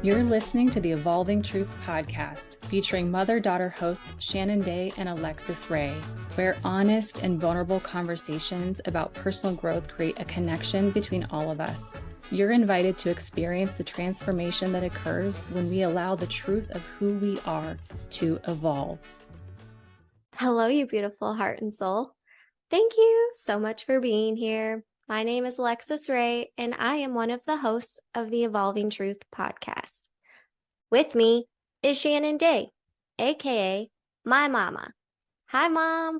You're listening to the Evolving Truths podcast, featuring mother-daughter hosts Shannon Day and Alexis Ray, where honest and vulnerable conversations about personal growth create a connection between all of us. You're invited to experience the transformation that occurs when we allow the truth of who we are to evolve. Hello, you beautiful heart and soul. Thank you so much for being here. My name is Alexis Ray, and I am one of the hosts of the Evolving Truth podcast. With me is Shannon Day, aka my mama. Hi, Mom.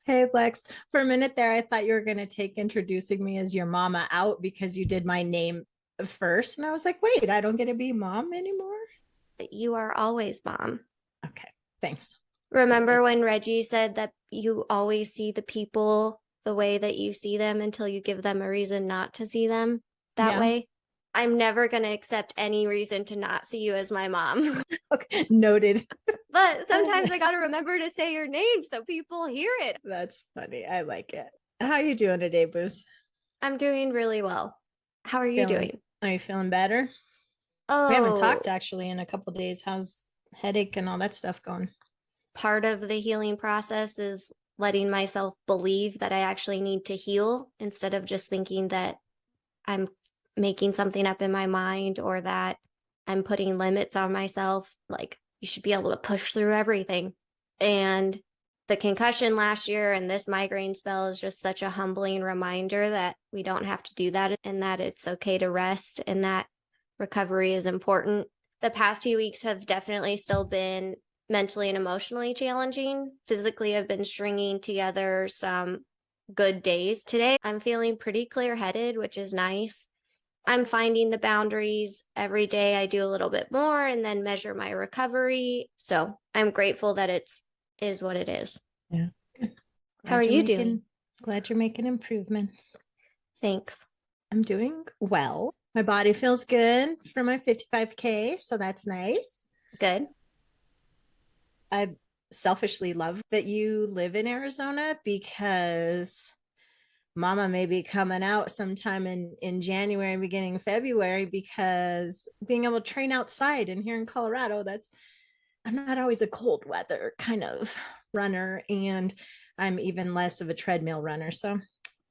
Hey, Lex. For a minute there, I thought you were going to take introducing me as your mama out because you did my name first. And I was like, wait, I don't get to be mom anymore? You are always Mom. Okay, thanks. Remember when Reggie said that you always see the people the way that you see them until you give them a reason not to see them that way? I'm never going to accept any reason to not see you as my mom. Okay, noted. But sometimes I got to remember to say your name so people hear it. That's funny. I like it. How are you doing today, Booze? I'm doing really well. How are you doing? Are you feeling better? Oh, We haven't talked actually in a couple of days. How's headache and all that stuff going? Part of the healing process is letting myself believe that I actually need to heal instead of just thinking that I'm making something up in my mind or that I'm putting limits on myself. Like, you should be able to push through everything. And the concussion last year and this migraine spell is just such a humbling reminder that we don't have to do that and that it's okay to rest and that recovery is important. The past few weeks have definitely still been mentally and emotionally challenging. Physically, I've been stringing together some good days. Today, I'm feeling pretty clear-headed, which is nice. I'm finding the boundaries. Every day I do a little bit more and then measure my recovery. So I'm grateful that is what it is. Yeah. How are you doing? Glad you're making improvements. Thanks. I'm doing well. My body feels good for my 55K, so that's nice. Good. I selfishly love that you live in Arizona because Mama may be coming out sometime in January, beginning of February, because being able to train outside and here in Colorado, I'm not always a cold weather kind of runner, and I'm even less of a treadmill runner. So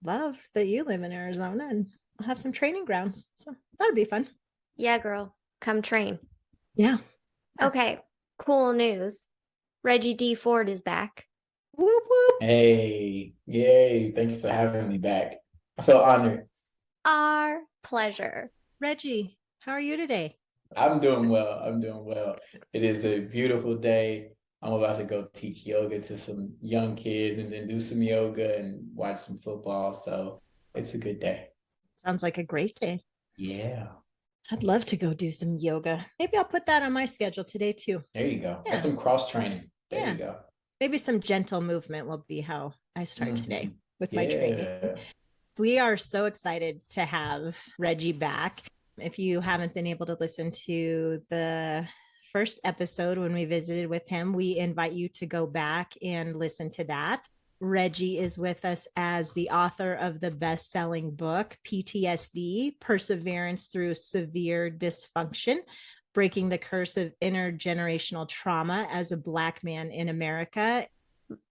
love that you live in Arizona and I'll have some training grounds. So that'll be fun. Yeah, girl, come train. Yeah. Okay, cool news. Reggie D Ford is back. Whoop, whoop. Hey, yay. Thanks for having me back. I feel honored. Our pleasure. Reggie, how are you today? I'm doing well. It is a beautiful day. I'm about to go teach yoga to some young kids and then do some yoga and watch some football. So it's a good day. Sounds like a great day. Yeah. I'd love to go do some yoga. Maybe I'll put that on my schedule today too. There you go. Yeah. That's some cross training. There Yeah. you go. Maybe some gentle movement will be how I start today with my training. Yeah. We are so excited to have Reggie back. If you haven't been able to listen to the first episode when we visited with him, we invite you to go back and listen to that. Reggie is with us as the author of the best-selling book, PTSD, Perseverance Through Severe Dysfunction, Breaking the Curse of Intergenerational Trauma as a Black Man in America.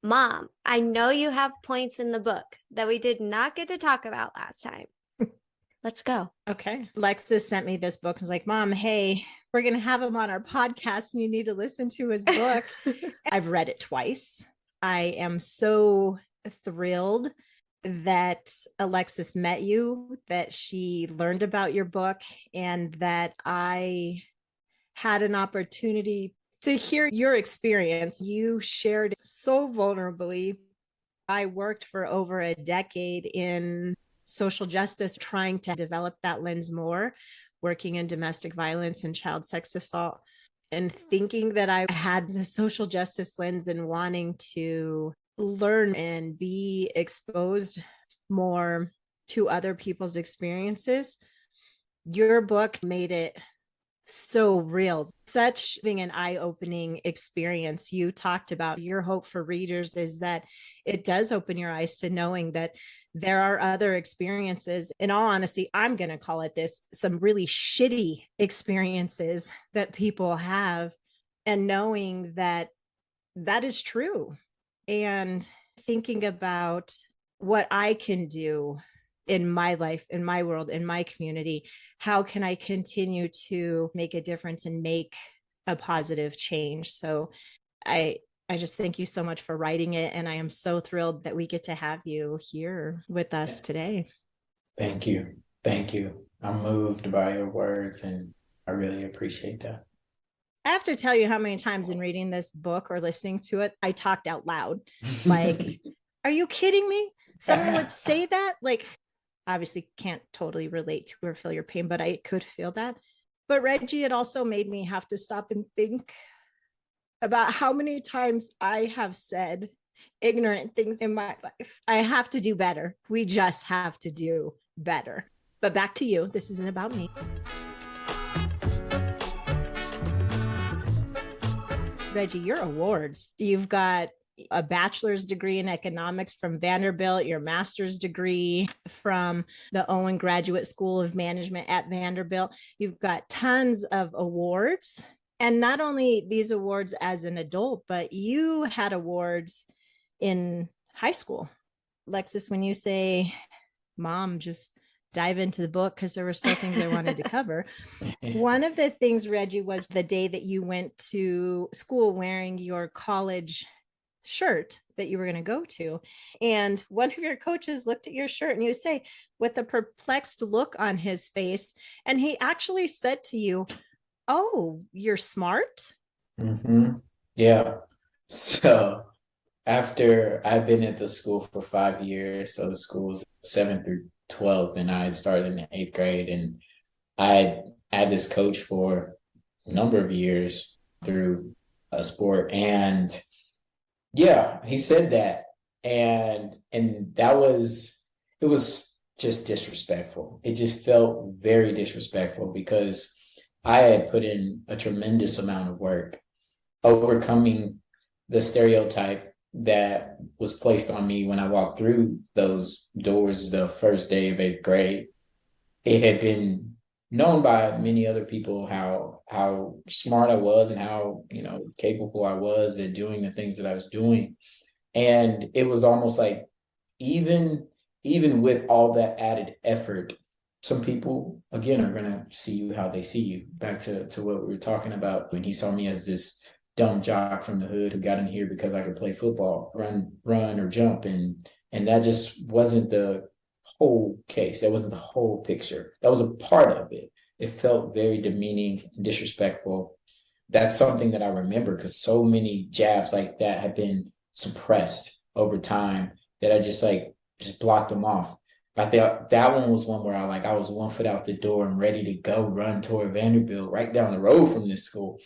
Mom, I know you have points in the book that we did not get to talk about last time. Let's go. Okay. Lexus sent me this book. I was like, Mom, hey, we're going to have him on our podcast and you need to listen to his book. I've read it twice. I am so thrilled that Alexis met you, that she learned about your book, and that I had an opportunity to hear your experience. You shared so vulnerably. I worked for over a decade in social justice, trying to develop that lens more, working in domestic violence and child sex assault, and thinking that I had the social justice lens and wanting to learn and be exposed more to other people's experiences. Your book made it so real, such being an eye-opening experience. You talked about your hope for readers is that it does open your eyes to knowing that there are other experiences. In all honesty, I'm going to call it this, some really shitty experiences that people have, and knowing that that is true, and thinking about what I can do in my life, in my world, in my community. How can I continue to make a difference and make a positive change? So I just thank you so much for writing it. And I am so thrilled that we get to have you here with us today. Thank you. Thank you. I'm moved by your words, and I really appreciate that. I have to tell you how many times in reading this book or listening to it, I talked out loud. Like, are you kidding me? Someone would say that? Like, obviously can't totally relate to or feel your pain, but I could feel that. But Reggie, it also made me have to stop and think about how many times I have said ignorant things in my life. I have to do better. We just have to do better. But back to you. This isn't about me. Reggie, your awards. You've got a bachelor's degree in economics from Vanderbilt, your master's degree from the Owen Graduate School of Management at Vanderbilt. You've got tons of awards. And not only these awards as an adult, but you had awards in high school. Lexus, when you say, Mom, just dive into the book, because there were still things I wanted to cover. One of the things, Reggie, was the day that you went to school wearing your college shirt that you were going to go to. And one of your coaches looked at your shirt, and you say, with a perplexed look on his face, and he actually said to you, "Oh, you're smart." Mm-hmm. Yeah. So after I've been at the school for 5 years, so the school was 7th through 12th, and I had started in the 8th grade, and I had this coach for a number of years through a sport. And yeah, he said that. And that was, it was just disrespectful. It just felt very disrespectful, because I had put in a tremendous amount of work overcoming the stereotype that was placed on me when I walked through those doors the first day of 8th grade. It had been known by many other people how smart I was, and how, capable I was at doing the things that I was doing. And it was almost like, even with all that added effort, some people, again, are going to see you how they see you. Back to what we were talking about, when he saw me as this dumb jock from the hood who got in here because I could play football, run or jump. And that just wasn't the whole case. That wasn't the whole picture. That was a part of it. It felt very demeaning and disrespectful. That's something that I remember, because so many jabs like that have been suppressed over time that I just blocked them off. I thought that one was one where I was 1 foot out the door and ready to go run toward Vanderbilt, right down the road from this school.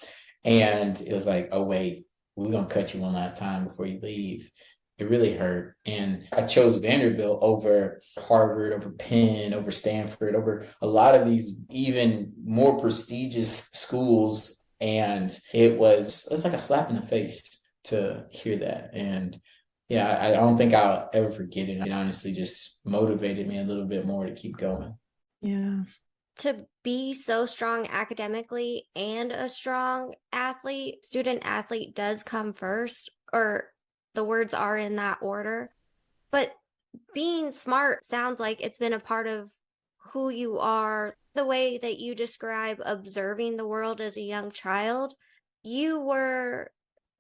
And it was like, oh, wait, we're going to cut you one last time before you leave. It really hurt. And I chose Vanderbilt over Harvard, over Penn, over Stanford, over a lot of these even more prestigious schools. And it was like a slap in the face to hear that. And yeah, I don't think I'll ever forget it. It honestly just motivated me a little bit more to keep going. Yeah. To be so strong academically and a strong athlete, student athlete does come first, or the words are in that order. But being smart sounds like it's been a part of who you are. The way that you describe observing the world as a young child, you were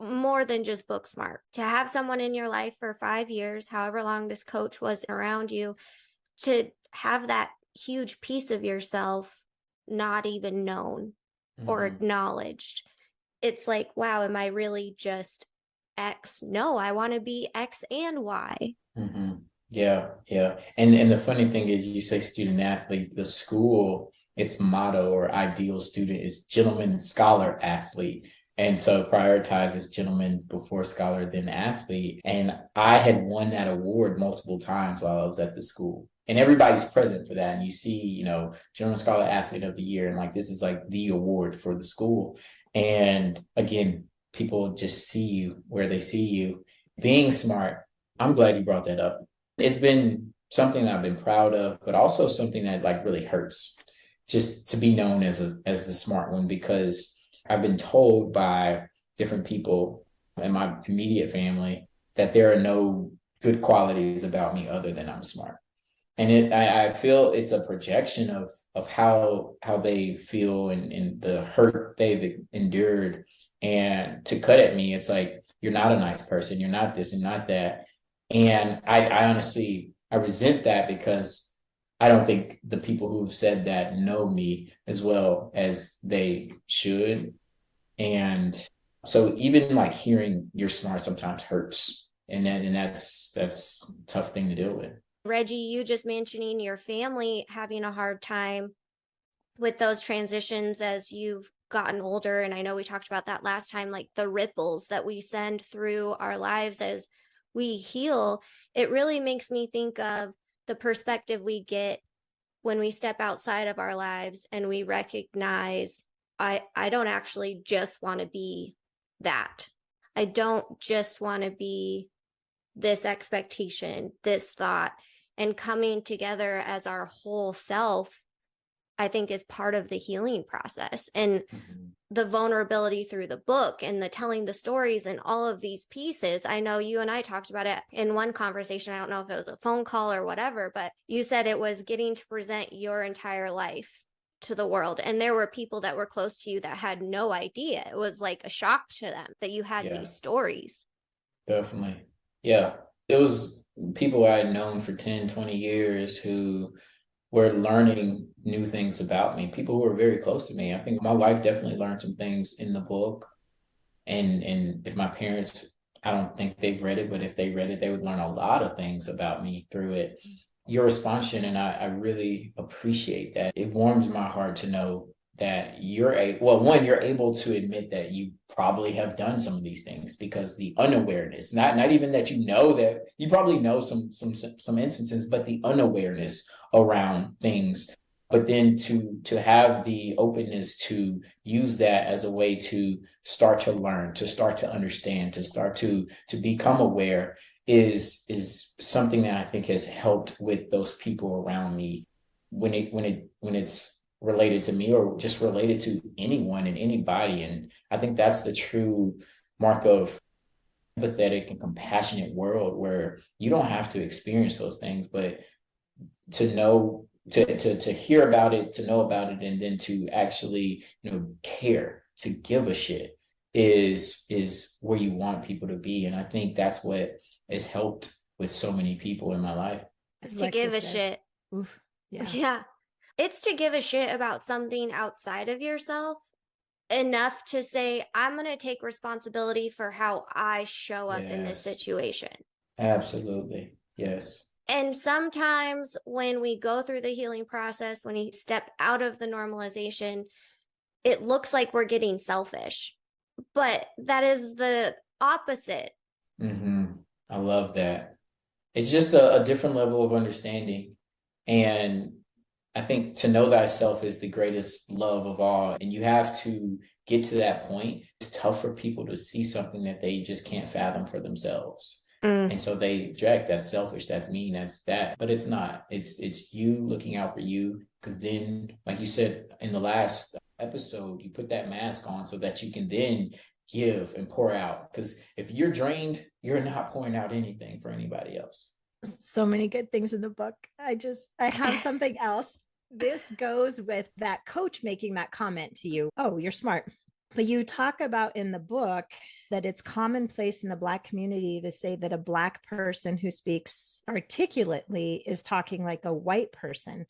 more than just book smart. To have someone in your life for 5 years, however long this coach was around you, to have that huge piece of yourself not even known or acknowledged. It's like, wow, am I really just X? No, I want to be X and Y. Mm-hmm. Yeah. And the funny thing is, you say student athlete, the school, its motto or ideal student is gentleman, scholar, athlete. And so prioritizes gentleman before scholar, then athlete. And I had won that award multiple times while I was at the school. And everybody's present for that. And you see, gentleman, scholar, athlete of the year. And this is the award for the school. And again, people just see you where they see you. Being smart, I'm glad you brought that up. It's been something that I've been proud of, but also something that like really hurts, just to be known as the smart one, because I've been told by different people in my immediate family that there are no good qualities about me other than I'm smart. And I feel it's a projection of how they feel and the hurt they've endured. And to cut at me, it's like, you're not a nice person, you're not this and not that. And I honestly, I resent that, because I don't think the people who've said that know me as well as they should. And so even like hearing you're smart sometimes hurts. And that's a tough thing to deal with. Reggie, you just mentioning your family having a hard time with those transitions as you've gotten older. And I know we talked about that last time, like the ripples that we send through our lives as we heal. It really makes me think of the perspective we get when we step outside of our lives and we recognize, I don't actually just want to be that. I don't just want to be this expectation, this thought, and coming together as our whole self, I think, is part of the healing process. And the vulnerability through the book and the telling the stories and all of these pieces. I know you and I talked about it in one conversation. I don't know if it was a phone call or whatever, but you said it was getting to present your entire life to the world. And there were people that were close to you that had no idea. It was like a shock to them that you had these stories. Definitely. Yeah. It was people I had known for 10, 20 years who were learning new things about me, people who were very close to me. I think my wife definitely learned some things in the book. And if my parents, I don't think they've read it, but if they read it, they would learn a lot of things about me through it. Your response, Shannon, I really appreciate that. It warms my heart to know that you're able to admit that you probably have done some of these things, because the unawareness, not even that that you probably know some instances, but the unawareness around things. But then to have the openness to use that as a way to start to learn, to start to understand, to start to become aware is something that I think has helped with those people around me when it's related to me or just related to anyone and anybody. And I think that's the true mark of empathetic and compassionate world, where you don't have to experience those things, but to know, to hear about it, to know about it, and then to actually, care, to give a shit is where you want people to be. And I think that's what has helped with so many people in my life. It's to give a shit. Oof. Yeah. Yeah. It's to give a shit about something outside of yourself enough to say, I'm going to take responsibility for how I show up in this situation. Absolutely. Yes. And sometimes when we go through the healing process, when we step out of the normalization, it looks like we're getting selfish, but that is the opposite. I love that. It's just a different level of understanding. And I think to know thyself is the greatest love of all. And you have to get to that point. It's tough for people to see something that they just can't fathom for themselves. And so they project, that's selfish, that's mean, that's that. But it's not. It's you looking out for you. Because then, like you said in the last episode, you put that mask on so that you can then give and pour out. Because if you're drained, you're not pouring out anything for anybody else. So many good things in the book. I have something else. This goes with that coach making that comment to you. Oh, you're smart. But you talk about in the book that it's commonplace in the Black community to say that a Black person who speaks articulately is talking like a white person.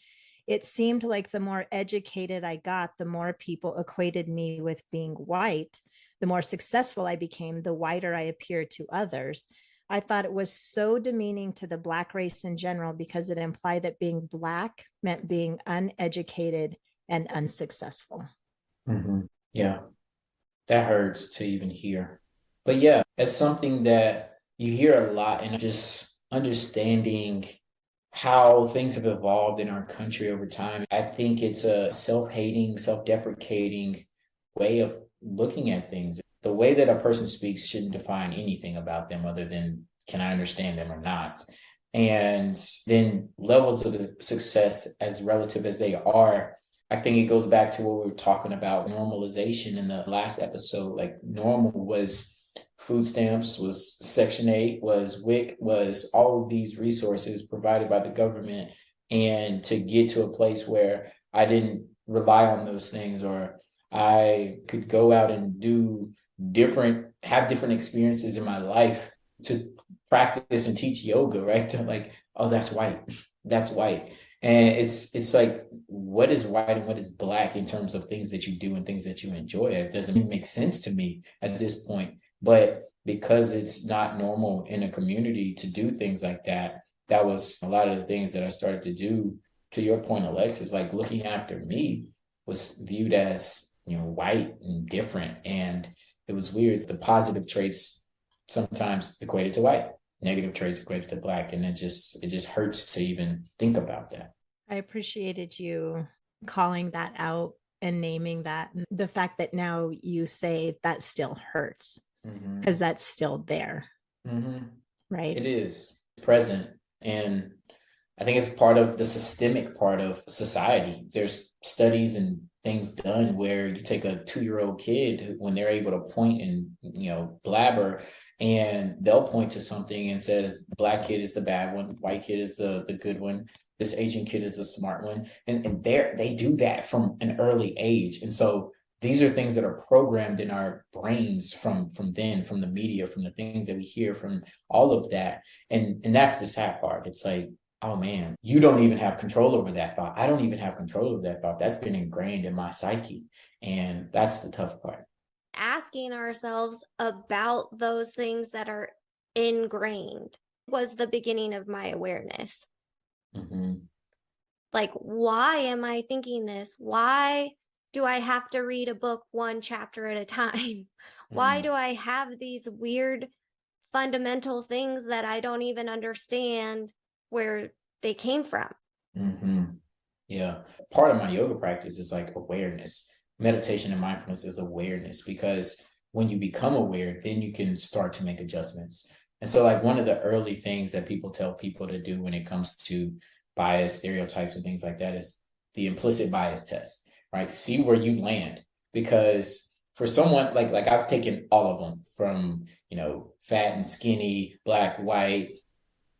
It seemed like the more educated I got, the more people equated me with being white. The more successful I became, the whiter I appeared to others. I thought it was so demeaning to the Black race in general, because it implied that being Black meant being uneducated and unsuccessful. Yeah, that hurts to even hear. But yeah, it's something that you hear a lot, and just understanding how things have evolved in our country over time. I think it's a self-hating, self-deprecating way of looking at things. The way that a person speaks shouldn't define anything about them other than, can I understand them or not? And then levels of the success, as relative as they are, I think it goes back to what we were talking about normalization in the last episode. Like normal was food stamps, was Section 8, was WIC, was all of these resources provided by the government. And to get to a place where I didn't rely on those things, or I could go out and have different experiences in my life to practice and teach yoga, right? They're like, oh, that's white. That's white. And it's like, what is white and what is black in terms of things that you do and things that you enjoy? It doesn't even make sense to me at this point. But because it's not normal in a community to do things like that, that was a lot of the things that I started to do. To your point, Alexis, like looking after me was viewed as, white and different. And it was weird. The positive traits sometimes equated to white, negative traits equated to black. And it just hurts to even think about that. I appreciated you calling that out and naming that. The fact that now you say that still hurts because that's still there. Right. It is present. And I think it's part of the systemic part of society. There's studies and things done where you take a 2-year-old kid when they're able to point and, blabber, and they'll point to something and says, the black kid is the bad one, white kid is the good one, this Asian kid is the smart one. And they do that from an early age. And so these are things that are programmed in our brains from then, from the media, from the things that we hear, from all of that. And that's the sad part. It's like, oh man, you don't even have control over that thought. I don't even have control over that thought. That's been ingrained in my psyche. And that's the tough part. Asking ourselves about those things that are ingrained was the beginning of my awareness. Like, why am I thinking this? Why do I have to read a book one chapter at a time? Why do I have these weird fundamental things that I don't even understand where they came from? Yeah. Part of my yoga practice is like awareness. Meditation and mindfulness is awareness, because when you become aware, then you can start to make adjustments. And so like one of the early things that people tell people to do when it comes to bias, stereotypes, and things like that is the implicit bias test, right? See where you land. Because for someone like I've taken all of them from, fat and skinny, black, white,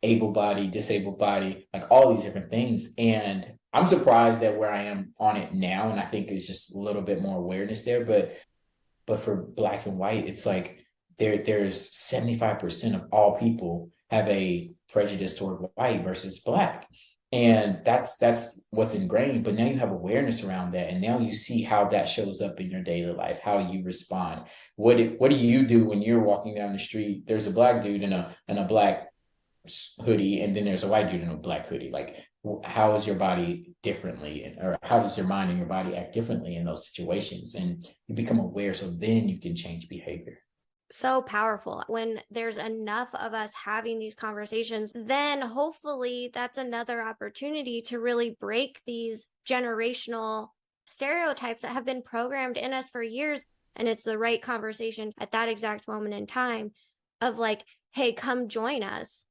able-bodied, disabled-body, like all these different things. And I'm surprised that where I am on it now, and I think it's just a little bit more awareness there. But for black and white, it's like there's 75% of all people have a prejudice toward white versus black. And that's what's ingrained. But now you have awareness around that. And now you see how that shows up in your daily life, how you respond. What do you do when you're walking down the street? There's a black dude in a black hoodie, and then there's a white dude in a black hoodie. Like, how is your body differently, or how does your mind and your body act differently in those situations? And you become aware, so then you can change behavior. So powerful. When there's enough of us having these conversations, then hopefully that's another opportunity to really break these generational stereotypes that have been programmed in us for years. And it's the right conversation at that exact moment in time of like, hey, come join us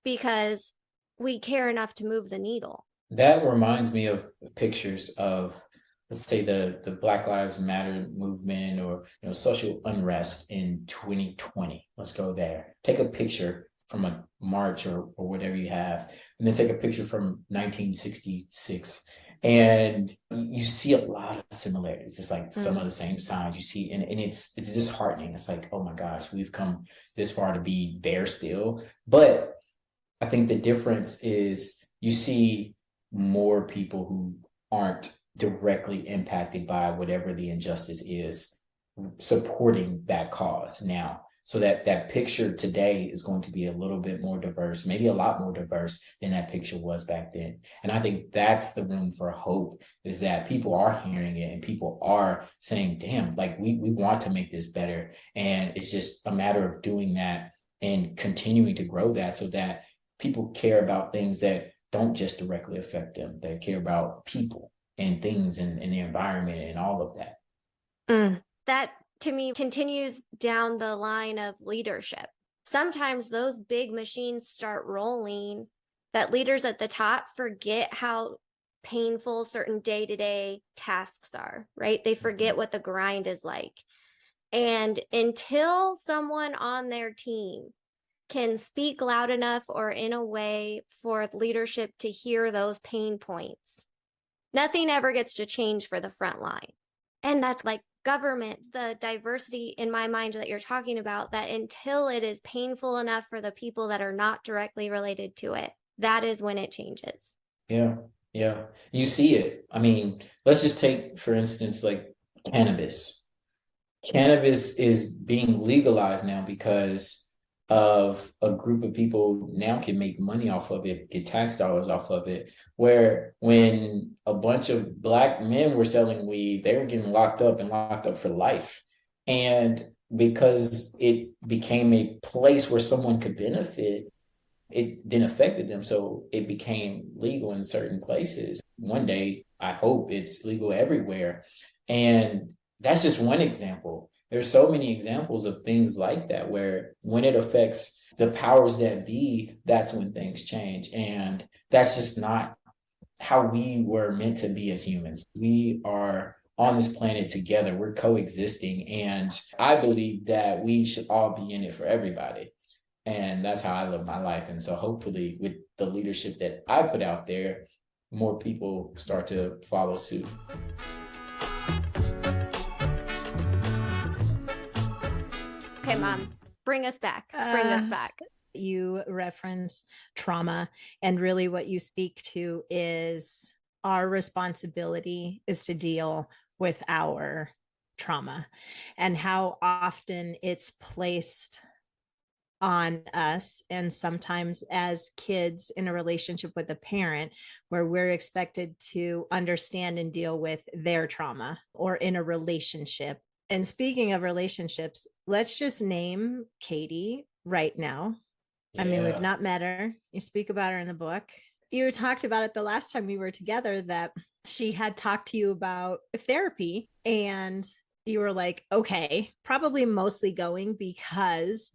because we care enough to move the needle. That reminds me of pictures of, let's say, the Black Lives Matter movement, or social unrest in 2020. Let's go there. Take a picture from a march or whatever you have, and then take a picture from 1966. And you see a lot of similarities. It's like some of the same signs you see, and it's disheartening. It's like, oh my gosh, we've come this far to be there still. But I think the difference is you see more people who aren't directly impacted by whatever the injustice is supporting that cause now. So that picture today is going to be a little bit more diverse, maybe a lot more diverse than that picture was back then. And I think that's the room for hope, is that people are hearing it and people are saying, damn, like we want to make this better. And it's just a matter of doing that and continuing to grow that, so that people care about things that don't just directly affect them. They care about people and things and the environment and all of that. That to me continues down the line of leadership. Sometimes those big machines start rolling that leaders at the top forget how painful certain day-to-day tasks are, right? They forget what the grind is like. And until someone on their team can speak loud enough or in a way for leadership to hear those pain points, nothing ever gets to change for the front line. And that's like government, the diversity in my mind that you're talking about, that until it is painful enough for the people that are not directly related to it, that is when it changes. Yeah. Yeah. You see it. I mean, let's just take, for instance, like cannabis. Cannabis is being legalized now because of a group of people now can make money off of it, get tax dollars off of it. Where when a bunch of Black men were selling weed, they were getting locked up and locked up for life. And because it became a place where someone could benefit, it then affected them. So it became legal in certain places. One day, I hope it's legal everywhere. And that's just one example. There's so many examples of things like that, where when it affects the powers that be, that's when things change. And that's just not how we were meant to be as humans. We are on this planet together. We're coexisting. And I believe that we should all be in it for everybody. And that's how I live my life. And so hopefully with the leadership that I put out there, more people start to follow suit. Okay, Mom, bring us back. Bring us back. You reference trauma, and really what you speak to is our responsibility is to deal with our trauma, and how often it's placed on us, and sometimes as kids in a relationship with a parent, where we're expected to understand and deal with their trauma, or in a relationship. And speaking of relationships, let's just name Katie right now. I mean, we've not met her. You speak about her in the book. You talked about it the last time we were together, that she had talked to you about therapy, and you were like, okay, probably mostly going because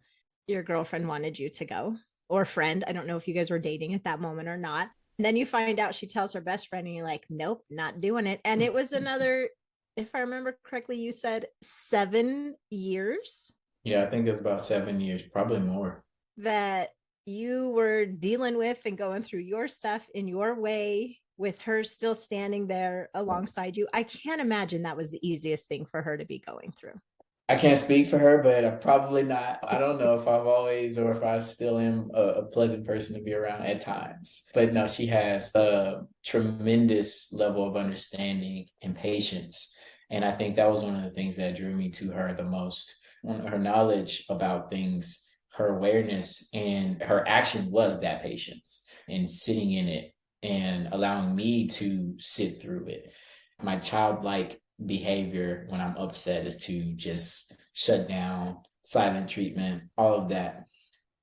your girlfriend wanted you to go, or friend. I don't know if you guys were dating at that moment or not. And then you find out she tells her best friend, and you're like, nope, not doing it. And it was another, if I remember correctly, you said 7 years. Yeah, I think it's about 7 years, probably more. That you were dealing with and going through your stuff in your way, with her still standing there alongside you. I can't imagine that was the easiest thing for her to be going through. I can't speak for her, but I'm probably not. I don't know if I've always, or if I still am a pleasant person to be around at times. But no, she has a tremendous level of understanding and patience. And I think that was one of the things that drew me to her the most. Her knowledge about things, her awareness, and her action was that patience, and sitting in it and allowing me to sit through it. My childlike behavior when I'm upset is to just shut down, silent treatment, all of that.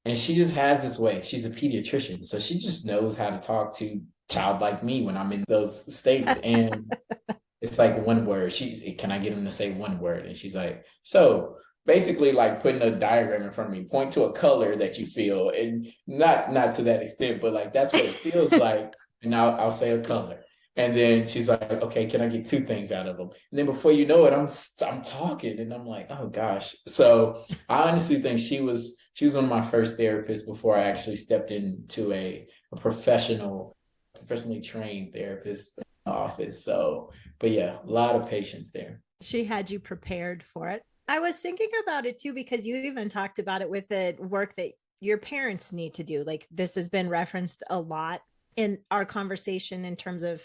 And she just has this way. She's a pediatrician, so she just knows how to talk to child like me when I'm in those states. And it's like one word. Can I get him to say one word? And she's like, so basically like putting a diagram in front of me, point to a color that you feel, and not to that extent, but like that's what it feels like. And I'll say a color. And then she's like, okay, can I get two things out of them? And then before you know it, I'm talking, and I'm like, oh gosh. So I honestly think she was one of my first therapists before I actually stepped into a professionally trained therapist office. So, but yeah, a lot of patience there. She had you prepared for it. I was thinking about it too, because you even talked about it with the work that your parents need to do. Like, this has been referenced a lot in our conversation in terms of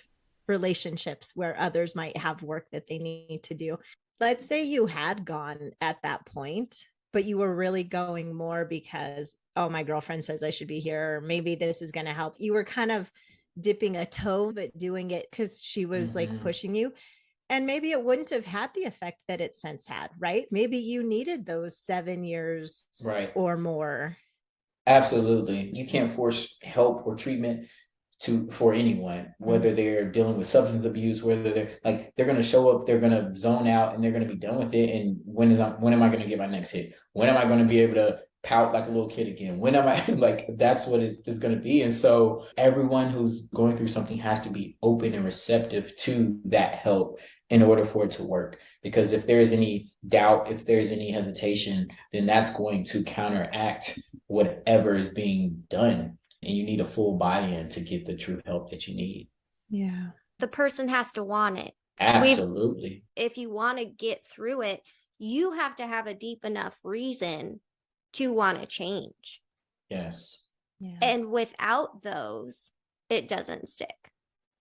relationships where others might have work that they need to do. Let's say you had gone at that point, but you were really going more because, oh, my girlfriend says I should be here, or maybe this is going to help. You were kind of dipping a toe, but doing it because she was like pushing you. And maybe it wouldn't have had the effect that it since had, right? Maybe you needed those 7 years, right, or more. Absolutely. You can't force help or treatment for anyone, whether they're dealing with substance abuse, whether they're going to show up, they're going to zone out, and they're going to be done with it. And when am I going to get my next hit? When am I going to be able to pout like a little kid again? When am I like, that's what it is going to be. And so everyone who's going through something has to be open and receptive to that help in order for it to work. Because if there's any doubt, if there's any hesitation, then that's going to counteract whatever is being done. And you need a full buy-in to get the true help that you need. Yeah. The person has to want it. Absolutely. If you want to get through it, you have to have a deep enough reason to want to change. Yes. Yeah. And without those, it doesn't stick.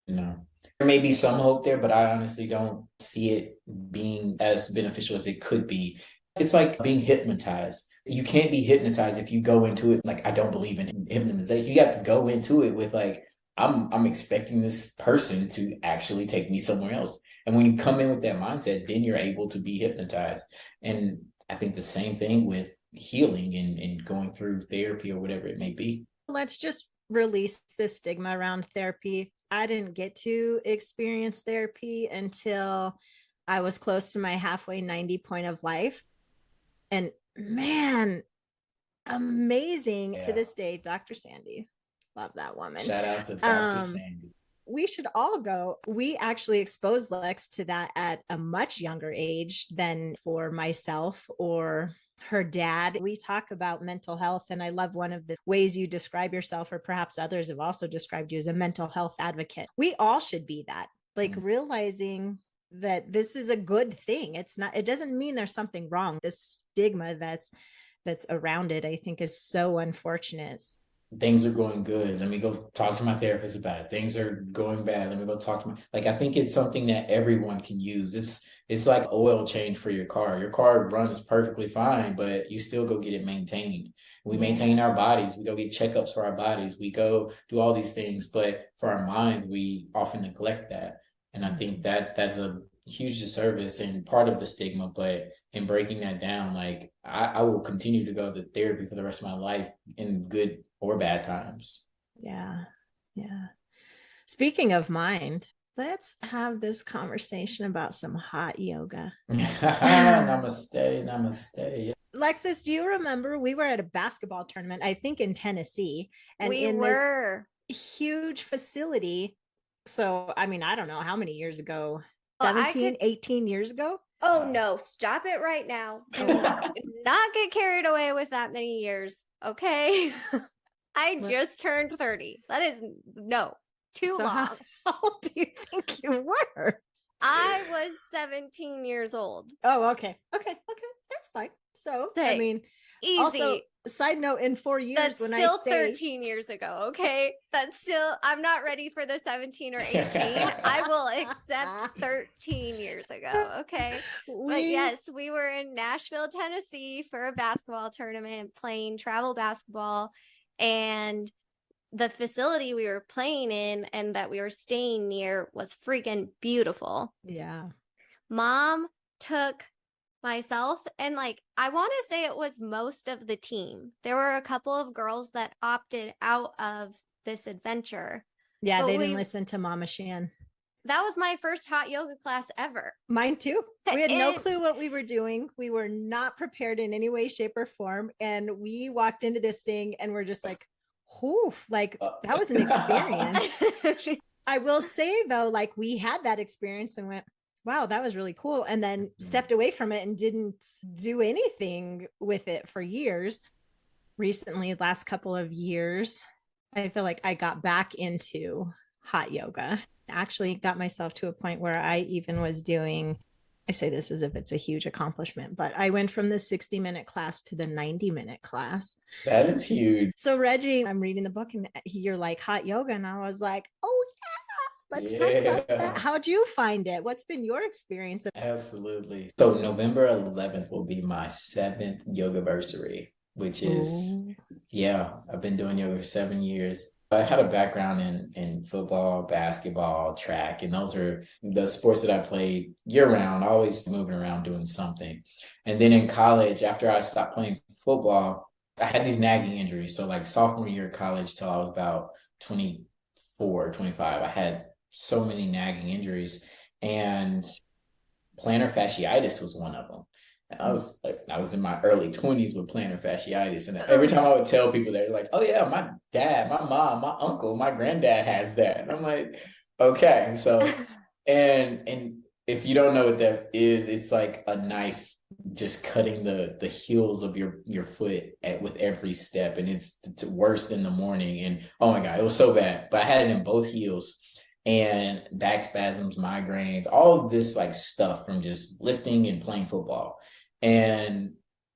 No. There may be some hope there, but I honestly don't see it being as beneficial as it could be. It's like being hypnotized. You can't be hypnotized if you go into it like, I don't believe in hypnotization. You have to go into it with like, I'm expecting this person to actually take me somewhere else. And when you come in with that mindset, then you're able to be hypnotized. And I think the same thing with healing and going through therapy or whatever it may be. Let's just release this stigma around therapy. I didn't get to experience therapy until I was close to my halfway 90 point of life. And man, amazing to this day, Dr. Sandy. Love that woman. Shout out to Dr. Sandy. We should all go. We actually exposed Lex to that at a much younger age than for myself or her dad. We talk about mental health, and I love one of the ways you describe yourself, or perhaps others have also described you as a mental health advocate. We all should be that, like realizing that this is a good thing. It's not, it doesn't mean there's something wrong. This stigma that's around it, I think, is so unfortunate. Things are going good. Let me go talk to my therapist about it. Things are going bad. Let me go talk to I think it's something that everyone can use. It's like oil change for your car. Your car runs perfectly fine, but you still go get it maintained. We maintain our bodies. We go get checkups for our bodies. We go do all these things, but for our minds, we often neglect that. And I think that's a huge disservice and part of the stigma. But in breaking that down, like I will continue to go to therapy for the rest of my life in good or bad times. Yeah. Speaking of mind, let's have this conversation about some hot yoga. Namaste. Lexus, do you remember we were at a basketball tournament, I think in Tennessee, and this huge facility. So, I mean, I don't know how many years ago, 18 years ago. Oh no, stop it right now. Do not get carried away with that many years. Okay. I just turned 30. That is too long. How old do you think you were? I was 17 years old. Oh, okay. That's fine. So, I mean, easy. Also, side note, in 4 years, that's when still 13 years ago. Okay. That's still, I'm not ready for the 17 or 18. I will accept 13 years ago. Okay. But yes, we were in Nashville, Tennessee for a basketball tournament, playing travel basketball. And the facility we were playing in and that we were staying near was freaking beautiful. Yeah. Mom took myself and like, I want to say it was most of the team. There were a couple of girls that opted out of this adventure. Yeah, they didn't listen to Mama Shan. That was my first hot yoga class ever. Mine too. We had no clue what we were doing. We were not prepared in any way, shape, or form. And we walked into this thing and we're just like, whew, like that was an experience. I will say though, like we had that experience and went, wow, that was really cool. And then stepped away from it and didn't do anything with it for years. Recently, last couple of years, I feel like I got back into hot yoga. Actually got myself to a point where I even was doing, I say this as if it's a huge accomplishment, but I went from the 60-minute class to the 90-minute class. That is huge. So Reggie, I'm reading the book and you're like hot yoga. And I was like, oh yeah, let's talk about that. How'd you find it? What's been your experience? Absolutely. So November 11th will be my 7th yogaversary, which is, I've been doing yoga for 7 years. I had a background in football, basketball, track, and those are the sports that I played year round, always moving around doing something. And then in college, after I stopped playing football, I had these nagging injuries. So like sophomore year of college till I was about 24, 25, I had so many nagging injuries, and plantar fasciitis was one of them. And I was in my early 20s with plantar fasciitis. And every time I would tell people, they're like, oh yeah, my dad, my mom, my uncle, my granddad has that. And I'm like, okay. So, and if you don't know what that is, it's like a knife just cutting the heels of your foot with every step. And it's worse in the morning. And oh my God, it was so bad. But I had it in both heels. And back spasms, migraines, all of this like stuff from just lifting and playing football. And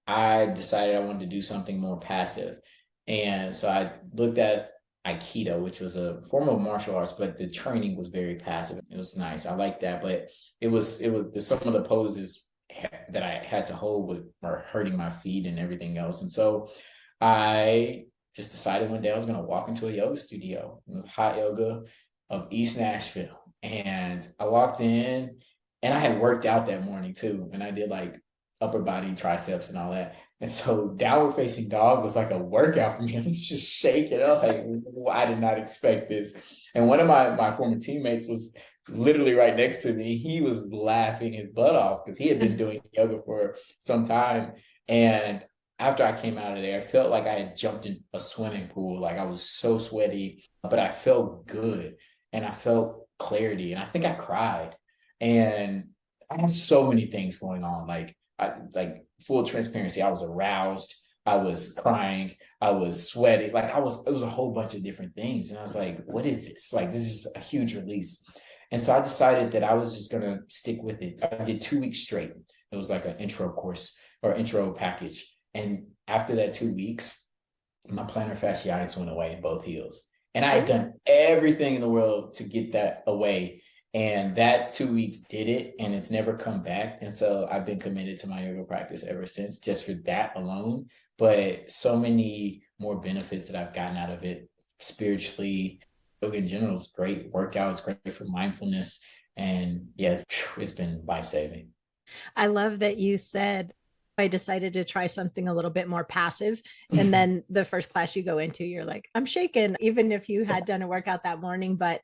I decided I wanted to do something more passive. And so I looked at Aikido, which was a form of martial arts, but the training was very passive. It was nice. I liked that, but it was some of the poses that I had to hold were hurting my feet and everything else. And so I just decided one day I was going to walk into a yoga studio. It was hot yoga of East Nashville. And I walked in and I had worked out that morning too. And I did like upper body triceps and all that. And so downward facing dog was like a workout for me. I was just shaking. I was like, I did not expect this. And one of my former teammates was literally right next to me. He was laughing his butt off because he had been doing yoga for some time. And after I came out of there, I felt like I had jumped in a swimming pool. Like I was so sweaty, but I felt good. And I felt clarity, and I think I cried. And I had so many things going on. Like full transparency, I was aroused, I was crying, I was sweaty. Like it was a whole bunch of different things. And I was like, what is this? Like, this is a huge release. And so I decided that I was just going to stick with it. I did 2 weeks straight. It was like an intro course or intro package. And after that 2 weeks, my plantar fasciitis went away in both heels. And I had done everything in the world to get that away. And that 2 weeks did it, and it's never come back. And so I've been committed to my yoga practice ever since, just for that alone. But so many more benefits that I've gotten out of it spiritually. Yoga in general is great. Workouts, great for mindfulness. And yes, it's been life-saving. I love that you said, I decided to try something a little bit more passive. And then the first class you go into, you're like, I'm shaken, even if you had done a workout that morning. But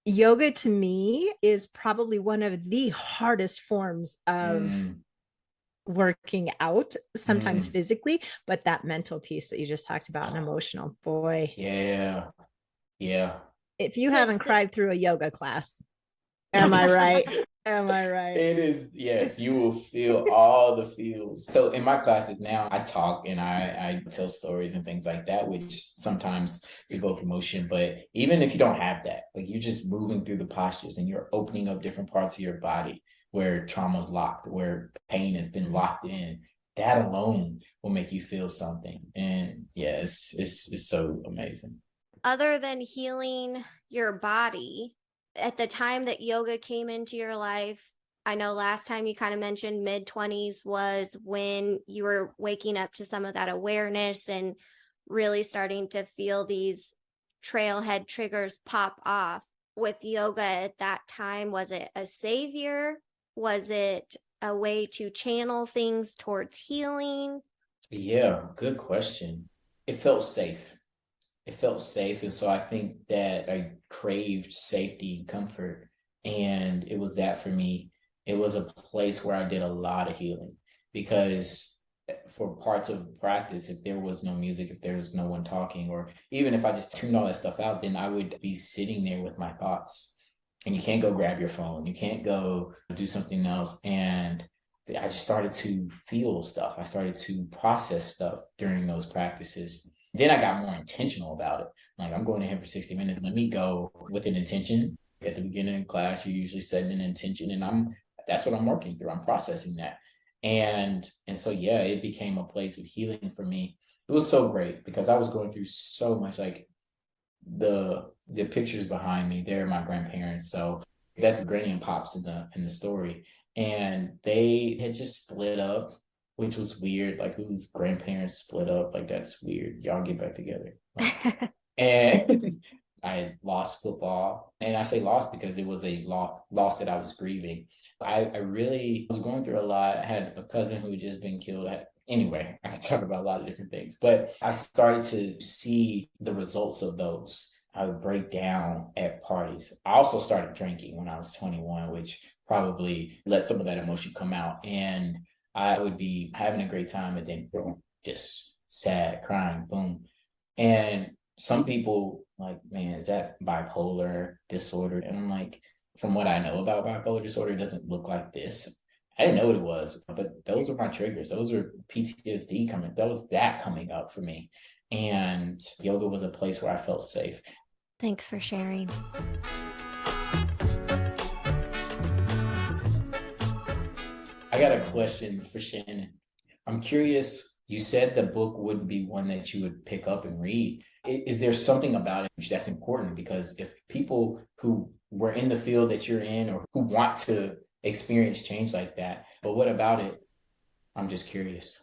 yoga to me is probably one of the hardest forms of working out, sometimes physically, but that mental piece that you just talked about and emotional, boy. Yeah. If you haven't cried through a yoga class, am I right? Am I right? It is, yes, you will feel all the feels. So in my classes now, I talk and I tell stories and things like that, which sometimes evoke emotion. But even if you don't have that, like you're just moving through the postures and you're opening up different parts of your body where trauma's locked, where pain has been locked in, that alone will make you feel something. And yeah, it's so amazing. Other than healing your body, at the time that yoga came into your life, I know last time you kind of mentioned mid-20s was when you were waking up to some of that awareness and really starting to feel these trailhead triggers pop off. With yoga at that time, was it a savior? Was it a way to channel things towards healing? Yeah, good question. It felt safe. And so I think that I craved safety and comfort, and it was that for me. It was a place where I did a lot of healing, because for parts of practice, if there was no music, if there was no one talking, or even if I just tuned all that stuff out, then I would be sitting there with my thoughts. And you can't go grab your phone, you can't go do something else. And I just started to feel stuff. I started to process stuff during those practices. Then I got more intentional about it. Like, I'm going in here for 60 minutes. Let me go with an intention. At the beginning of class, you're usually setting an intention, and that's what I'm working through. I'm processing that. And so, yeah, it became a place of healing for me. It was so great because I was going through so much. Like, the pictures behind me, they're my grandparents. So that's Granny and Pops in the story. And they had just split up, which was weird. Like, whose grandparents split up? Like, that's weird. Y'all get back together. Like, and I lost football. And I say lost because it was a loss that I was grieving. I really was going through a lot. I had a cousin who had just been killed. Anyway, I could talk about a lot of different things. But I started to see the results of those. I would break down at parties. I also started drinking when I was 21, which probably let some of that emotion come out. And I would be having a great time and then boom, just sad, crying, boom. And some people like, man, is that bipolar disorder? And I'm like, from what I know about bipolar disorder, it doesn't look like this. I didn't know what it was, but those are my triggers. Those are PTSD coming. That was that coming up for me. And yoga was a place where I felt safe. Thanks for sharing. I got a question for Shannon. I'm curious, you said the book wouldn't be one that you would pick up and read. Is there something about it that's important? Because if people who were in the field that you're in or who want to experience change like that, but what about it? I'm just curious.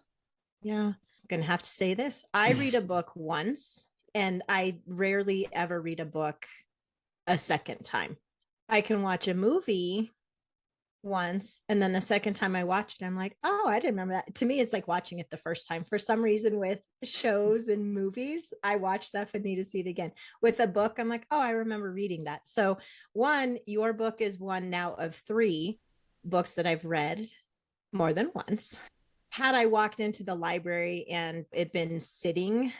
Yeah, I'm going to have to say this. I read a book once, and I rarely ever read a book a second time. I can watch a movie once, and then the second time I watch it, I'm like, oh, I didn't remember that. To me, it's like watching it the first time. For some reason, with shows and movies, I watch stuff and need to see it again. With a book, I'm like, oh, I remember reading that. So one, your book is one now of 3 books that I've read more than once. Had I walked into the library and it been sitting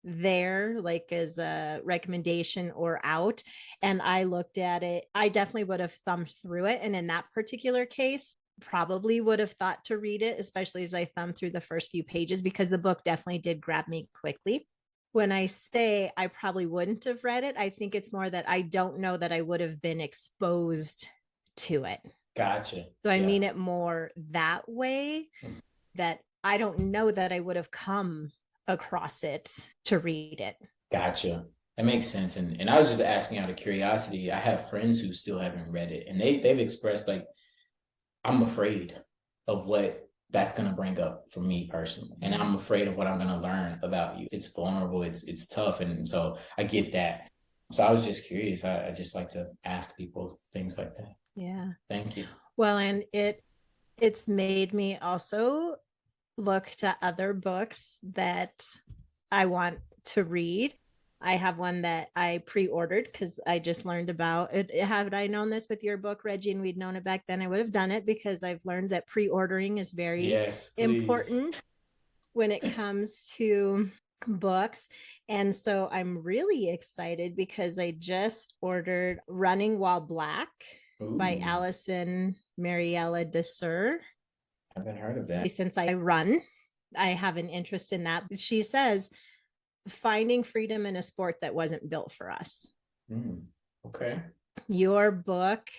there like as a recommendation or out, and I looked at it, I definitely would have thumbed through it. And in that particular case, probably would have thought to read it, especially as I thumbed through the first few pages, because the book definitely did grab me quickly. When I say I probably wouldn't have read it, I think it's more that I don't know that I would have been exposed to it. Gotcha. So I mean it more that way, that I don't know that I would have come across it to read it. Gotcha. That makes sense. And I was just asking out of curiosity. I have friends who still haven't read it, and they've expressed like, I'm afraid of what that's going to bring up for me personally. And I'm afraid of what I'm going to learn about you. It's vulnerable. It's tough. And so I get that. So I was just curious. I just like to ask people things like that. Yeah. Thank you. Well, and it's made me also look to other books that I want to read. I have one that I pre-ordered because I just learned about it. Had I known this with your book, Reggie, and we'd known it back then, I would have done it, because I've learned that pre-ordering is very important when it comes to books. And so I'm really excited because I just ordered Running While Black by Alison Mariella Desir. I haven't heard of that. Since I run, I have an interest in that. She says, finding freedom in a sport that wasn't built for us. Okay. Your book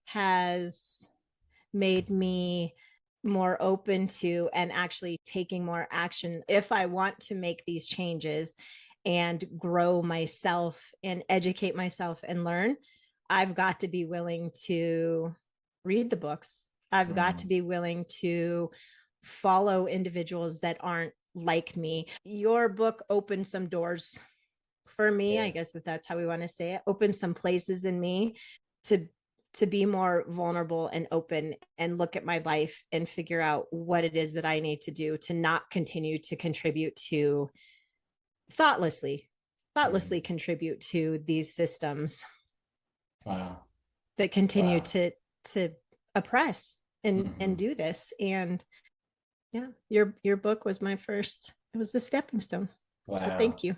has made me more open to and actually taking more action. If I want to make these changes and grow myself and educate myself and learn, I've got to be willing to read the books. I've got to be willing to follow individuals that aren't like me. Your book opened some doors for me, I guess, if that's how we want to say it, opened some places in me to be more vulnerable and open and look at my life and figure out what it is that I need to do to not continue to contribute to thoughtlessly contribute to these systems. Wow. That continue to oppress and do this. And yeah, your book was it was the stepping stone. Wow. So thank you.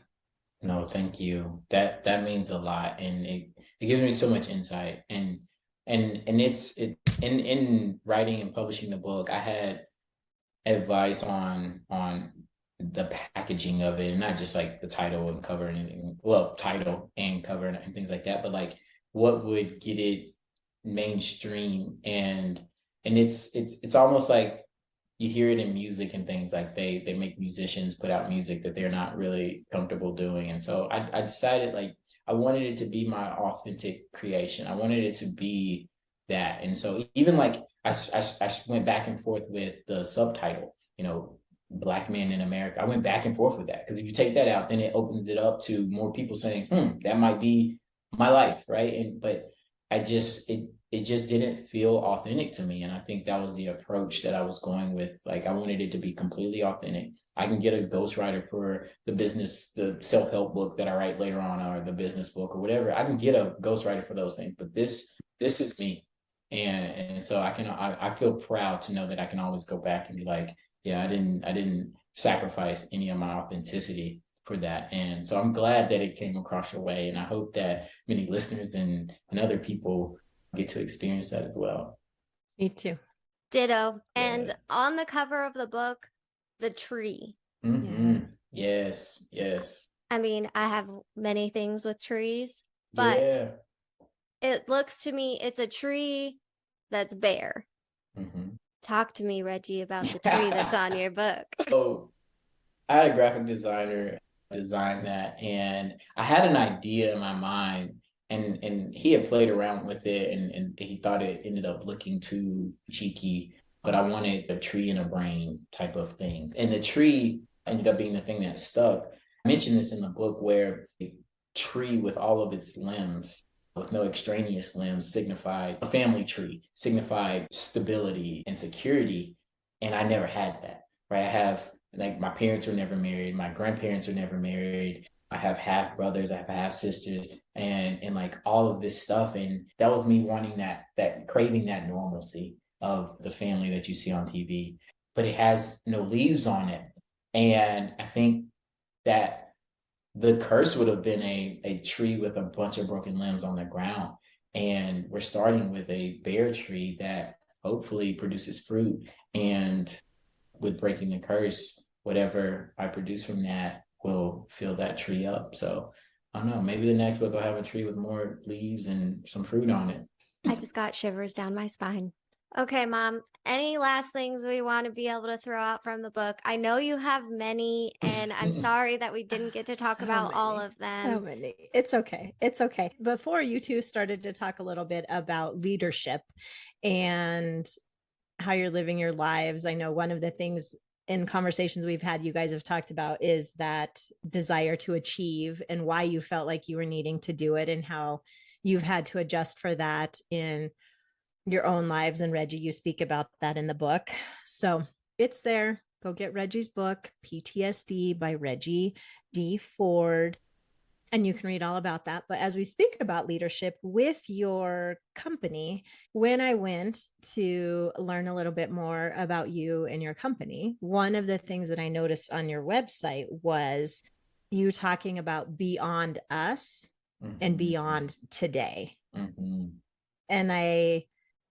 No, thank you. That means a lot, and it gives me so much insight. And it's in writing and publishing the book, I had advice on the packaging of it, and not just like the title and cover and anything. Well, title and cover and things like that, but like what would get it mainstream. And it's almost like you hear it in music and things, like they make musicians put out music that they're not really comfortable doing. And so I decided, like, I wanted it to be my authentic creation. I wanted it to be that. And so even like I went back and forth with the subtitle, Black Men in America. I went back and forth with that, because if you take that out, then it opens it up to more people saying, that might be my life, right? But it just didn't feel authentic to me. And I think that was the approach that I was going with. Like, I wanted it to be completely authentic. I can get a ghostwriter for the self-help book that I write later on, or the business book or whatever. I can get a ghostwriter for those things, but this is me. And so I feel proud to know that I can always go back and be like, yeah, I didn't sacrifice any of my authenticity for that. And so I'm glad that it came across your way. And I hope that many listeners and other people get to experience that as well. Me too. Ditto. And Yes. on the cover of the book, the tree. Mm-hmm. Yes. I mean, I have many things with trees, but Yeah. it looks to me, it's a tree that's bare. Mm-hmm. Talk to me, Reggie, about the tree that's on your book. So I had a graphic designer design that, and I had an idea in my mind, and he had played around with it, and he thought it ended up looking too cheeky, but I wanted a tree and a brain type of thing. And the tree ended up being the thing that stuck. I mentioned this in the book, where a tree with all of its limbs, with no extraneous limbs, signified a family tree, signified stability and security. And I never had that, right? I have, like, my parents were never married. My grandparents were never married. I have half brothers, I have half sisters, and like all of this stuff. And that was me wanting that craving that normalcy of the family that you see on TV, but it has no leaves on it. And I think that the curse would have been a tree with a bunch of broken limbs on the ground. And we're starting with a bare tree that hopefully produces fruit. And with breaking the curse, whatever I produce from that will fill that tree up. So I don't know, maybe the next book will have a tree with more leaves and some fruit on it. I just got shivers down my spine. Okay, Mom, any last things we want to be able to throw out from the book? I know you have many, and I'm sorry that we didn't get to talk about all of them. So many. It's okay. It's okay. Before you two started to talk a little bit about leadership and how you're living your lives, I know one of the things in conversations we've had, you guys have talked about is that desire to achieve and why you felt like you were needing to do it and how you've had to adjust for that in your own lives. And Reggie, you speak about that in the book. So it's there. Go get Reggie's book, PTSD by Reggie D. Ford. And you can read all about that. But as we speak about leadership with your company, when I went to learn a little bit more about you and your company, one of the things that I noticed on your website was you talking about beyond us and beyond today. And I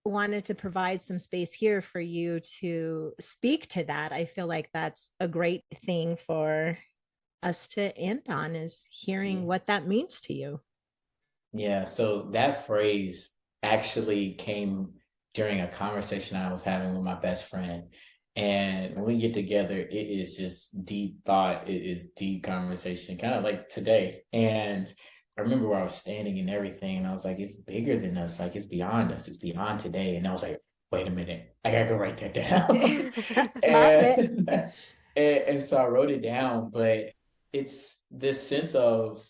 wanted to provide some space here for you to speak to that. I feel like that's a great thing for us to end on, is hearing what that means to you. Yeah, so that phrase actually came during a conversation I was having with my best friend. And when we get together, it is just deep thought. It is deep conversation, kind of like today. And I remember where I was standing and everything, and I was like, it's bigger than us. Like, it's beyond us. It's beyond today. And I was like, wait a minute, I gotta go write that down. and so I wrote it down, but it's this sense of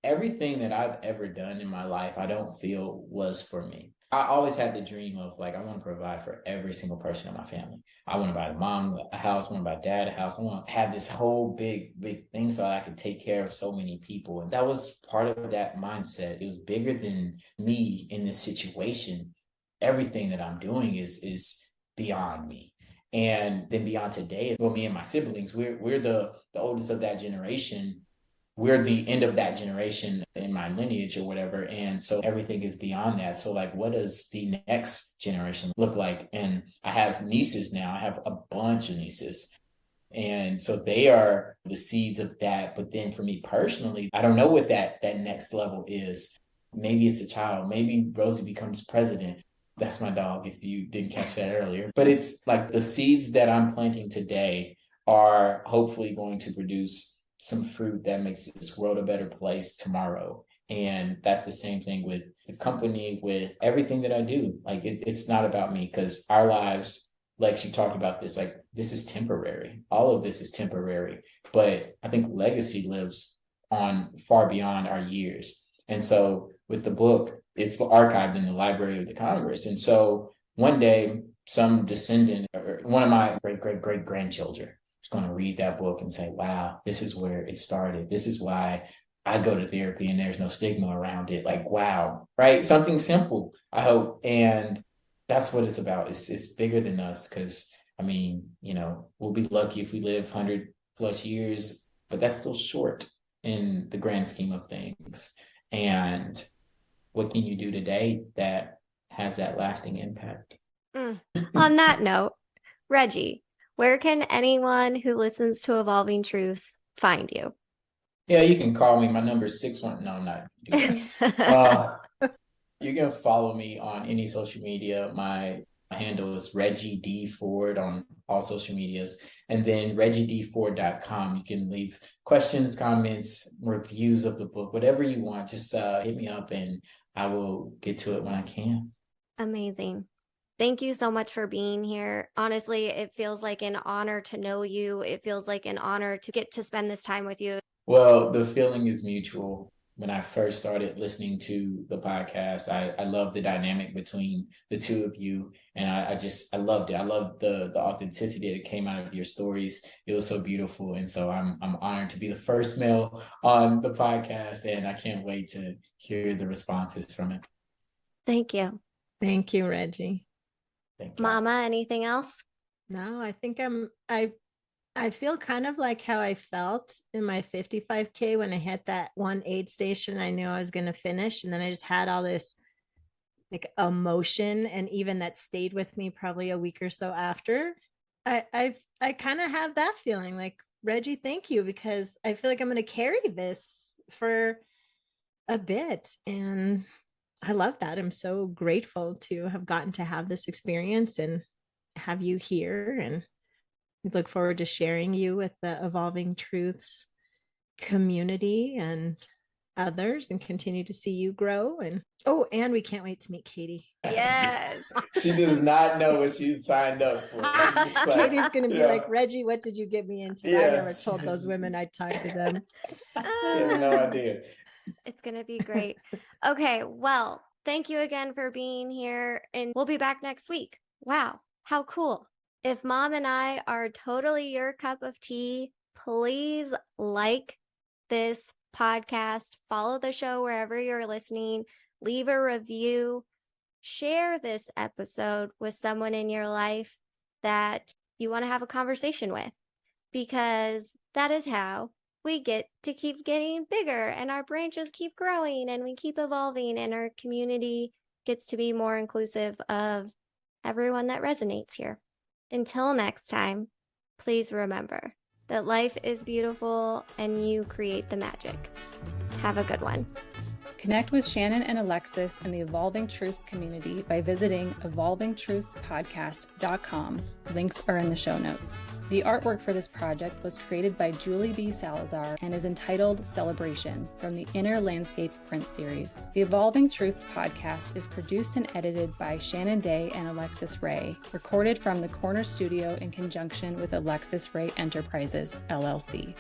everything that I've ever done in my life, I don't feel was for me. I always had the dream of, like, I want to provide for every single person in my family. I want to buy mom a house, I want to buy dad a house. I want to have this whole big thing so that I could take care of so many people. And that was part of that mindset. It was bigger than me in this situation. Everything that I'm doing is beyond me. And then beyond today, well, me and my siblings, we're the oldest of that generation. We're the end of that generation in my lineage or whatever. And so everything is beyond that. So, like, what does the next generation look like? And I have nieces now. I have a bunch of nieces. And so they are the seeds of that. But then for me personally, I don't know what that next level is. Maybe it's a child. Maybe Rosie becomes president. That's my dog, if you didn't catch that earlier. But it's like the seeds that I'm planting today are hopefully going to produce some fruit that makes this world a better place tomorrow. And that's the same thing with the company, with everything that I do. Like, it's not about me, because our lives, like you talked about this, like, this is temporary. All of this is temporary. But I think legacy lives on far beyond our years. And so with the book, it's archived in the Library of the Congress. And so one day, some descendant or one of my great grandchildren is going to read that book and say, wow, this is where it started. This is why I go to therapy and there's no stigma around it. Like, wow, right? Something simple, I hope. And that's what it's about. It's bigger than us because, I mean, we'll be lucky if we live 100+ years, but that's still short in the grand scheme of things. And what can you do today that has that lasting impact? On that note, Reggie, where can anyone who listens to Evolving Truths find you? Yeah, you can call me. My number is 61. No, I'm not doing that. You can follow me on any social media. My handle is Reggie D Ford on all social medias. And then ReggieD4.com. You can leave questions, comments, reviews of the book, whatever you want. Just hit me up and I will get to it when I can. Amazing. Thank you so much for being here. Honestly, it feels like an honor to know you. It feels like an honor to get to spend this time with you. Well, the feeling is mutual. When I first started listening to the podcast, I loved the dynamic between the two of you. And I loved it. I loved the authenticity that came out of your stories. It was so beautiful. And so I'm honored to be the first male on the podcast. And I can't wait to hear the responses from it. Thank you. Thank you, Reggie. Thank you. Mama, anything else? No, I think I feel kind of like how I felt in my 55K when I hit that one aid station. I knew I was going to finish. And then I just had all this like emotion, and even that stayed with me probably a week or so after. I kind of have that feeling like, Reggie, thank you, because I feel like I'm going to carry this for a bit. And I love that. I'm so grateful to have gotten to have this experience and have you here. And we look forward to sharing you with the Evolving Truths community and others, and continue to see you grow. And we can't wait to meet Katie. Yes. She does not know what she's signed up for. Katie's going to be like, Reggie, what did you get me into? Yeah, I never told those women I'd talk to them. She has no idea. It's going to be great. Okay, well, thank you again for being here, and we'll be back next week. Wow, how cool. If Mom and I are totally your cup of tea, please like this podcast, follow the show wherever you're listening, leave a review, share this episode with someone in your life that you want to have a conversation with, because that is how we get to keep getting bigger and our branches keep growing and we keep evolving and our community gets to be more inclusive of everyone that resonates here. Until next time, please remember that life is beautiful and you create the magic. Have a good one. Connect with Shannon and Alexis in the Evolving Truths community by visiting evolvingtruthspodcast.com. Links are in the show notes. The artwork for this project was created by Julie B. Salazar and is entitled Celebration from the Inner Landscape print series. The Evolving Truths podcast is produced and edited by Shannon Day and Alexis Ray, recorded from the Corner Studio in conjunction with Alexis Ray Enterprises, LLC.